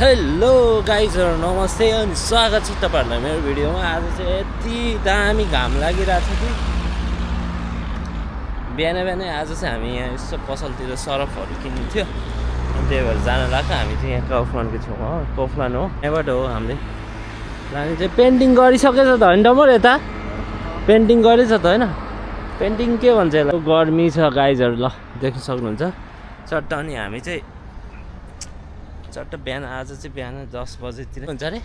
Hello गाइजहरु नमस्ते अनि स्वागत छ तपाईहरुलाई मेरो भिडियोमा। आज चाहिँ यति दामी घाम लागिरहेछ कि बिहानै आज चाहिँ हामी यहाँ यसो पसलतिर सरफहरु किन्नु थियो अनि त्यही भएर जान लाग्यो। हामी चाहिँ यहाँ काउफ्लानको छेउमा हो, काउफ्लान हो, यहाँबाट हो हामीले लाने चाहिँ। पेन्टिङ गरिसकेछ त हैन डमर? यता पेन्टिङ गरेछ त हैन? पेन्टिङ के भन्छ यसलाई? गर्मी छ गाइजहरु, ल देख्न सक्नुहुन्छ चट्ट। अनि हामी चाहिँ चट्ट बिहान आज चाहिँ बिहान 10 बजेतिर हुन्छ अरे।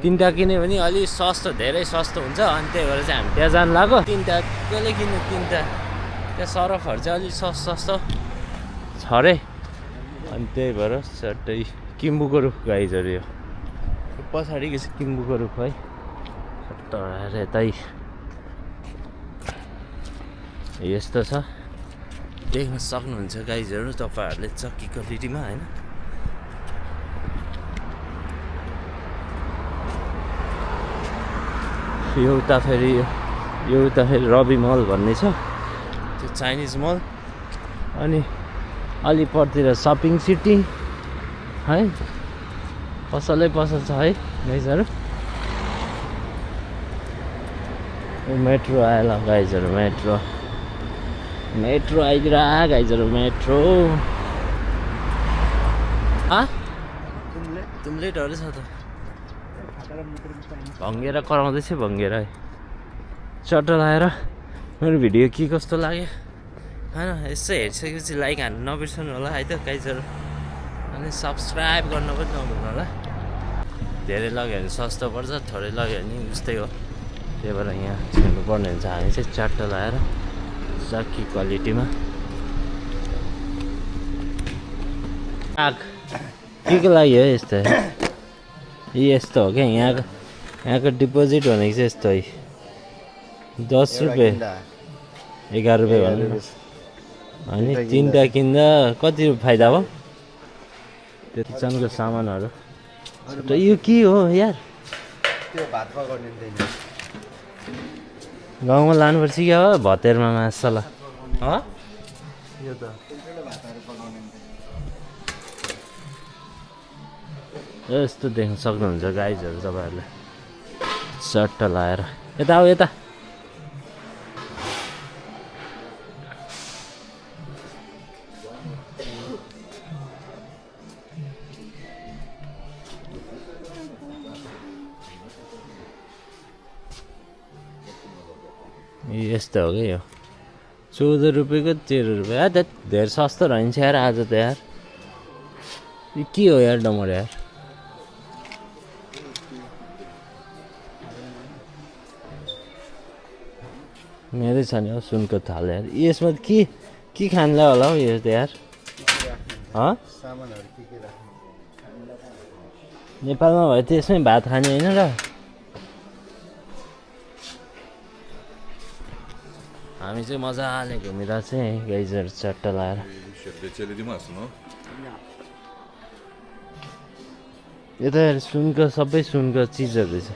तीनटा किन्यो भने अलि सस्तो, धेरै सस्तो हुन्छ। अनि त्यही भएर चाहिँ हामी त्यहाँ जानु लाग्यो। तीनटा कसले किन्यो? तीनटा त्यहाँ सरफहरू चाहिँ अलिक सस्तो छ अरे। अनि त्यही भएर चट्टै किम्बुको रुख गाइजहरु, यो पछाडिको चाहिँ किम्बुको रुख है। चट्ट यतै यस्तो छ, देख्न सक्नुहुन्छ गाइजहरु तपाईहरुले चक्की क्वालिटीमा हैन। यो उता फेरि रवि मल भन्ने छ, त्यो चाइनिज मल। अनि अलिपुरतिर सपिङ सिटी है, पसलै पसल छ है गाइजहरु। मेट्रो आएल गाइजहरु, मेट्रो आइदिरा गाइजहरु, मेट्रो। तुमले डरे छ त, भङ्गेर कराउँदैछ भङ्गेर है। चट्ट लाएर मेरो भिडियो के कस्तो लाग्यो हैन, यसो हेरिसकेपछि लाइक हान्नु नबिर्सनु होला है त गाइजहरु। अनि सब्सक्राइब गर्न पनि नभुल्नु होला। धेरै लग्यो भने सस्तो पर्छ, थोरै लग्यो भने उस्तै हो। त्यही भएर यहाँ छिर्नु पर्ने हुन्छ। हामी चाहिँ चट्ट लाएर चक्की क्वालिटीमा के लागि हो यस्तो? यस्तो हो क्या यहाँको डिपोजिट भनेको चाहिँ यस्तो है। 10 रुपियाँ 11 रुपियाँ भन्नु। अनि तीनटा किन्दा कति फाइदा भयो? त्यो किचनको सामानहरू। यो के हो यार? त्यो भात पकाउने गाउँमा लानुपर्छ क्या हो, भतेरमा मासला। यो त भातहरू पकाउने यस्तो देख्न सक्नुहुन्छ गाइजहरु तपाईहरुले। चट्ट लाएर यता आऊ, यता यस्तो हो क्या यो। 14 रुपियाँको 13 रुपियाँ। धेरै सस्तो रहन्छ यार आज त यार। यो के हो यार डमर यार? मेरै छ नि हौ सुनको थाल यार। यसमा के खानलाई होला हौ यो त यार? सामानहरू के राख्ने? नेपालमा भए त यसमै भात खाने होइन र? हामी चाहिँ मजाले घुमिरहेको छ है गाइजहरु चट्ट लाएर। यो त यार सुनको, सबै सुनको चिजहरू छ।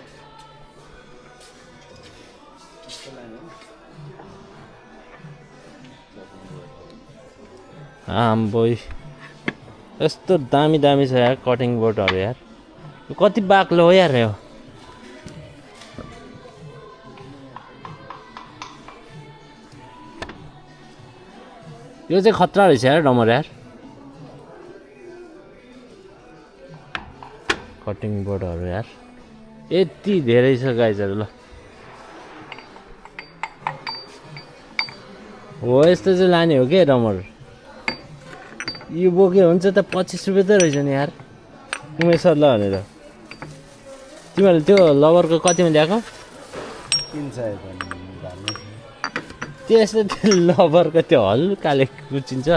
आम्बोइ यस्तो दामी छ यार कटिङ बोर्डहरू यार। कति बाक्लो हो यार यो। यो चाहिँ खतरा रहेछ यार डमर यार। कटिङ बोर्डहरू यार यति धेरै छ गाइजहरु। ल हो यस्तो चाहिँ लाने हो क्या डमर? यो बोके हुन्छ त 25 रुपियाँ त रहेछ नि यार उमेश सर ल भनेर। तिमीहरूले त्यो लभरको कतिमा ल्याएको? 300 त्यस्तो त्यो लभरको त्यो हल्काले कुचिन्छ।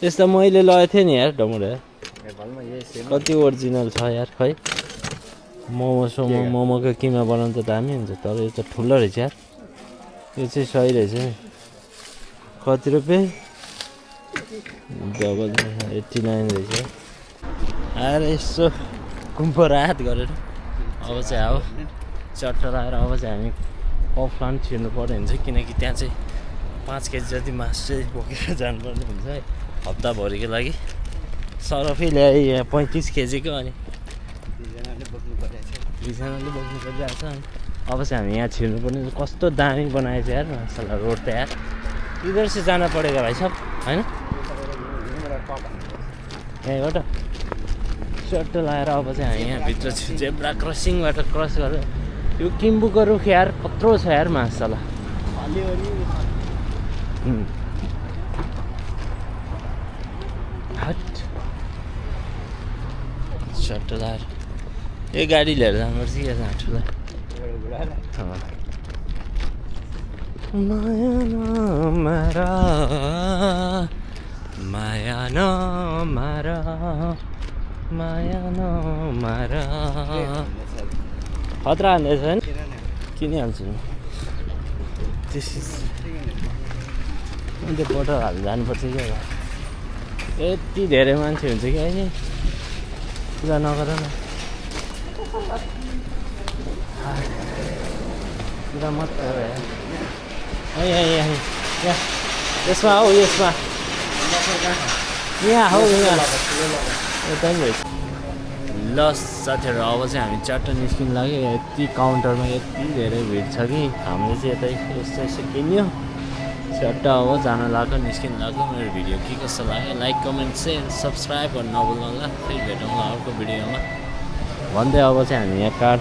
त्यस्तो मैले लगेको थिएँ नि यार डमर यार। नेपालमा यही सेम कति ओरिजिनल छ यार। खै मोमोको किमा बनाउनु त दामी हुन्छ, तर यो त ठुलो रहेछ यार। यो चाहिँ सही रहेछ नि। कति रुपियाँ? डबल 89 रहेछ। आएर यसो कुम्पो रात गरेर अब चाहिँ अब चट्ट लगाएर अब चाहिँ हामी काउफ्लान छिर्नु पर्ने हुन्छ, किनकि त्यहाँ चाहिँ 5 केजी जति मासु चाहिँ बोकेर जानुपर्ने हुन्छ है हप्ताभरिको लागि। सरफै ल्याए यहाँ 35 केजीको अनि दुईजनाले बोक्नु परेको छ। दुईजनाले बोक्नु परिरहेको छ। अनि अब चाहिँ हामी यहाँ छिर्नु पर्ने कस्तो दामी बनाएछ यार मान्छेलाई रोड त यार। इधर से जाना पड़ेगा भाइ सब होइन यहीँबाट चट्टो लगाएर अब चाहिँ हामी यहाँभित्र जेब्रा क्रसिङबाट क्रस गरेर यो किम्बुको रुख यार कत्रो छ यार मासला चट्टो लगाएर यो गाडी लिएर जानुपर्छ कि झाँटोलाई माया नमारा खतरा हान्दैछ नि किनिहाल्छु नि त्यो बोटल हाल्नु जानुपर्छ कि अब यति धेरै मान्छे हुन्छ कि अहिले पूजा नगर न पूजा मात्र यहाँ यसमा हौ यसमा यहाँ हौ यहाँ यता पनि रहेछ। ल साथीहरू अब चाहिँ हामी चट्ट निस्किनु लाग्यो। यति काउन्टरमा यति धेरै भिड छ कि हामीले चाहिँ यतै यस्तो यस्तो किन्यो चट्ट अब जान लाग्यो निस्किनु लाग्यो। मेरो भिडियो के कस्तो लाग्यो लाइक कमेन्ट सेयर सब्सक्राइब गर्नु नभुल्नु होला। फेरि भेटौँला अर्को भिडियोमा भन्दै अब चाहिँ हामी यहाँ कार